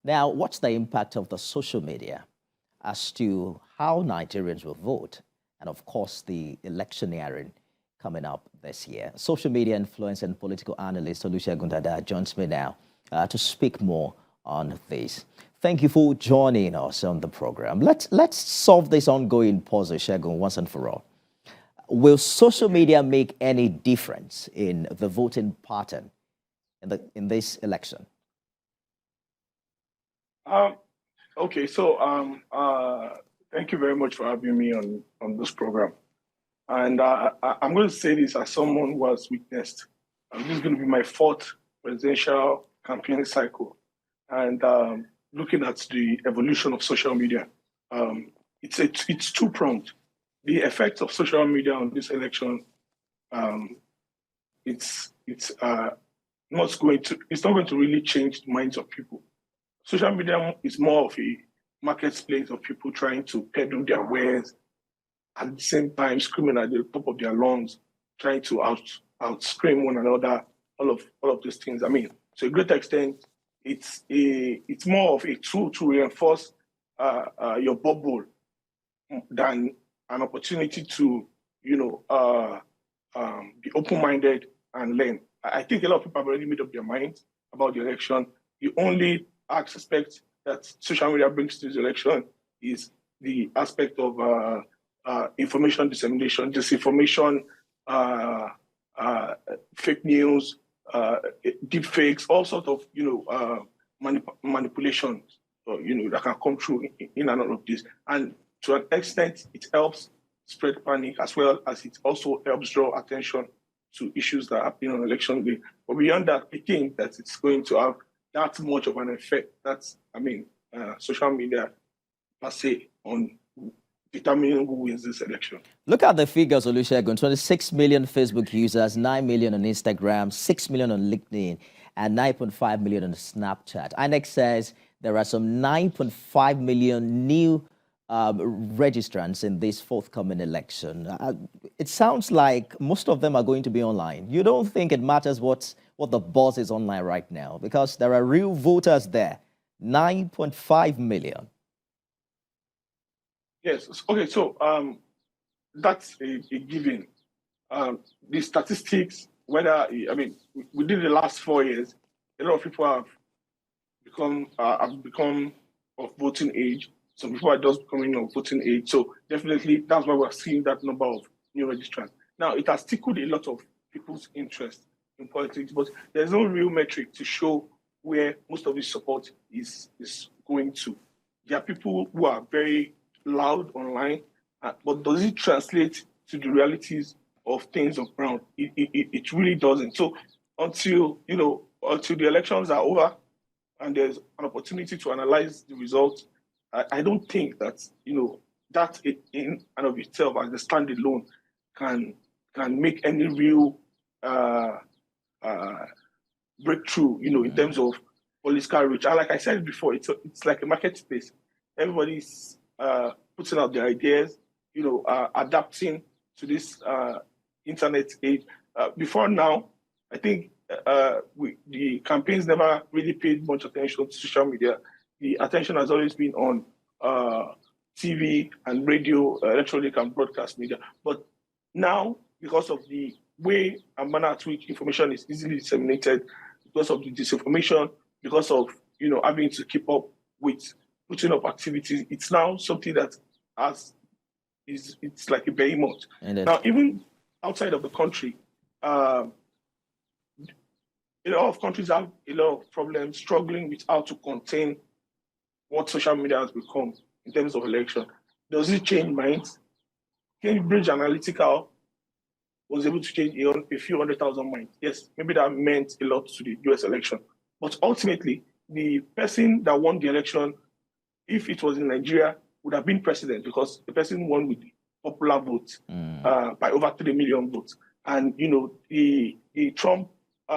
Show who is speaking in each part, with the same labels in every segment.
Speaker 1: Now, what's the impact of the social media as to how Nigerians will vote? And of course, the electioneering coming up this year. Social media influence and political analyst Olusegun Dada joins me now to speak more on this. Thank you for joining us on the program. Let's solve this ongoing puzzle, Shegun, once and for all. Will social media make any difference in the voting pattern in this election?
Speaker 2: Okay, so thank you very much for having me on this program. And I'm going to say this as someone who has witnessed. This is going to be my fourth presidential campaign cycle, and looking at the evolution of social media, it's two-pronged. The effect of social media on this election, it's not going to really change the minds of people. Social media is more of a marketplace of people trying to peddle their wares, at the same time screaming at the top of their lungs, trying to out-scream one another, all of these things. I mean, to a great extent, it's more of a tool to reinforce your bubble than an opportunity to, be open-minded and learn. I think a lot of people have already made up their minds about the election. The only aspect that social media brings to this election is the aspect of information dissemination, disinformation, fake news, deep fakes, all sorts of manipulations, that can come through in and out of this. And to an extent, it helps spread panic as well as it also helps draw attention to issues that happen on election day. But beyond that, I think that it's going to have that much of an effect. Social media per se on determining who wins this election.
Speaker 1: Look at the figures, Olusegun. 26 million Facebook users, 9 million on Instagram, 6 million on LinkedIn, and 9.5 million on Snapchat. INEC says there are some 9.5 million new registrants in this forthcoming election. It sounds like most of them are going to be online. You don't think it matters what the buzz is online right now, because there are real voters there, 9.5 million.
Speaker 2: Yes. Okay. So that's a given. The statistics, we did the last 4 years, a lot of people have become of voting age. Some people are just becoming of voting age. So definitely that's why we're seeing that number of new registrants. Now, it has tickled a lot of people's interest in politics, but there's no real metric to show where most of this support is going to. There are people who are very loud online, but does it translate to the realities of things on ground? It really doesn't. So until the elections are over and there's an opportunity to analyze the results, I don't think that that in and of itself as a standalone can make any real breakthrough, in terms of political reach. And like I said before, it's like a marketplace. Everybody's putting out their ideas, adapting to this internet age. Before now, I think the campaigns never really paid much attention to social media. The attention has always been on TV and radio, electronic and broadcast media. But now, because of the way and manner at which information is easily disseminated, because of the disinformation, because of having to keep up with putting up activities, it's now something that it's like a behemoth. Now, even outside of the country, a lot of countries have a lot of problems struggling with how to contain what social media has become in terms of election. Does it change minds? Cambridge Analytica was able to change a few 100,000 minds. Yes, maybe that meant a lot to the US election. But ultimately, the person that won the election, if it was in Nigeria, would have been president, because the person won with the popular vote by over 3 million votes. And, the Trump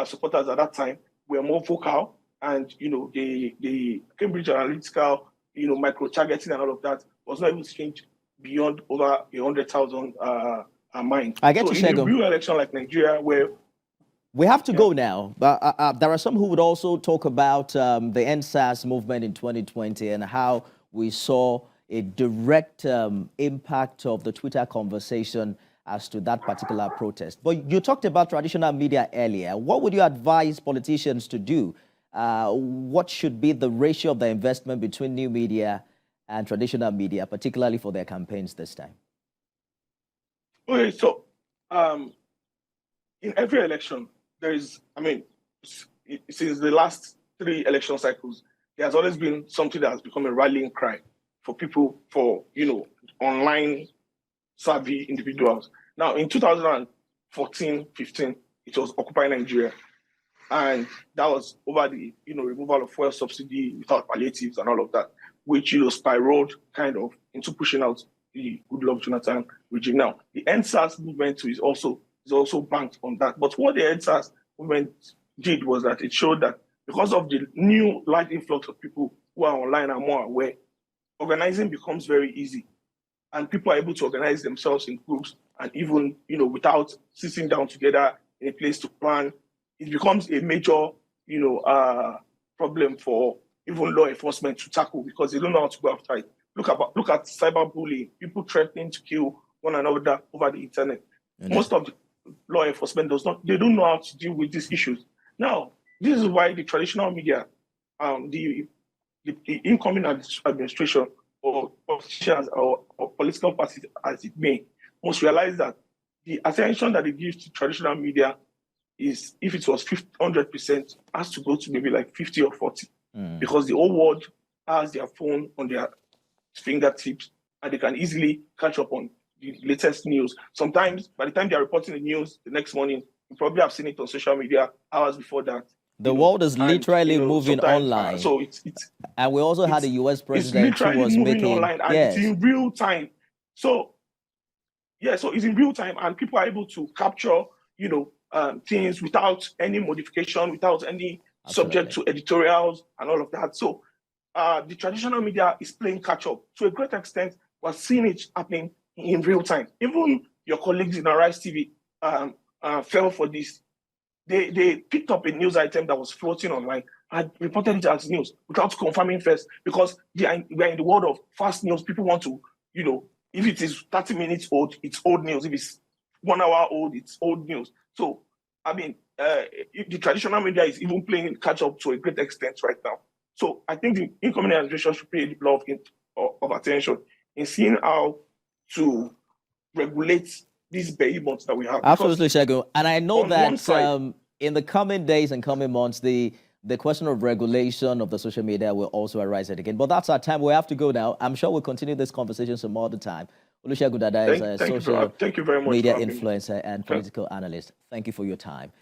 Speaker 2: supporters at that time were more vocal, and, the Cambridge Analytica, micro-targeting and all of that was not able to change beyond over 100,000 minds.
Speaker 1: I get
Speaker 2: so
Speaker 1: to
Speaker 2: in a real election like Nigeria, where
Speaker 1: We have to go now, but there are some who would also talk about the NSAS movement in 2020 and how we saw a direct impact of the Twitter conversation as to that particular protest. But you talked about traditional media earlier. What would you advise politicians to do? What should be the ratio of the investment between new media and traditional media, particularly for their campaigns this time?
Speaker 2: Okay, so in every election, there is, since the last 3 election cycles, there has always been something that has become a rallying cry for people, for, online savvy individuals. Now, in 2014-15, it was Occupy Nigeria. And that was over the, removal of fuel subsidy without palliatives and all of that, which, spiraled kind of into pushing out the Goodluck Jonathan regime. Now, the NSAS movement is also banked on that. But what the NSAS movement did was that it showed that because of the new large influx of people who are online and more aware, organizing becomes very easy. And people are able to organize themselves in groups, and even, without sitting down together in a place to plan, it becomes a major, problem for even law enforcement to tackle because they don't know how to go after it. Look at cyberbullying, people threatening to kill one another over the internet. Mm-hmm. Most of the law enforcement they don't know how to deal with these issues. Now, this is why the traditional media, the incoming administration or politicians or political parties as it may, must realize that the attention that they give to traditional media is, if it was 100%, has to go to maybe like 50 or 40. Because the whole world has their phone on their fingertips and they can easily catch up on the latest news. Sometimes, by the time they are reporting the news the next morning, you probably have seen it on social media hours before that.
Speaker 1: The world is literally moving online.
Speaker 2: So it's
Speaker 1: and we also had a U.S. president who was
Speaker 2: moving online, and it's in real time. So so it's in real time, and people are able to capture, things without any modification, without any subject to editorials and all of that. So the traditional media is playing catch up to a great extent. We're seeing it happening in real time. Even your colleagues in Arise TV fell for this. They picked up a news item that was floating online and reported it as news without confirming first, because we are in the world of fast news. People want to, if it is 30 minutes old, it's old news. If it's 1 hour old, it's old news. So, the traditional media is even playing catch up to a great extent right now. So I think the incoming administration should pay a lot of attention in seeing how to regulate these behemoths that we have.
Speaker 1: Absolutely, Olusegun. And I know that in the coming days and coming months, the question of regulation of the social media will also arise again. But that's our time. We have to go now. I'm sure we'll continue this conversation some other time. Olusegun Dada is a social media influencer and political analyst. Thank you for your time.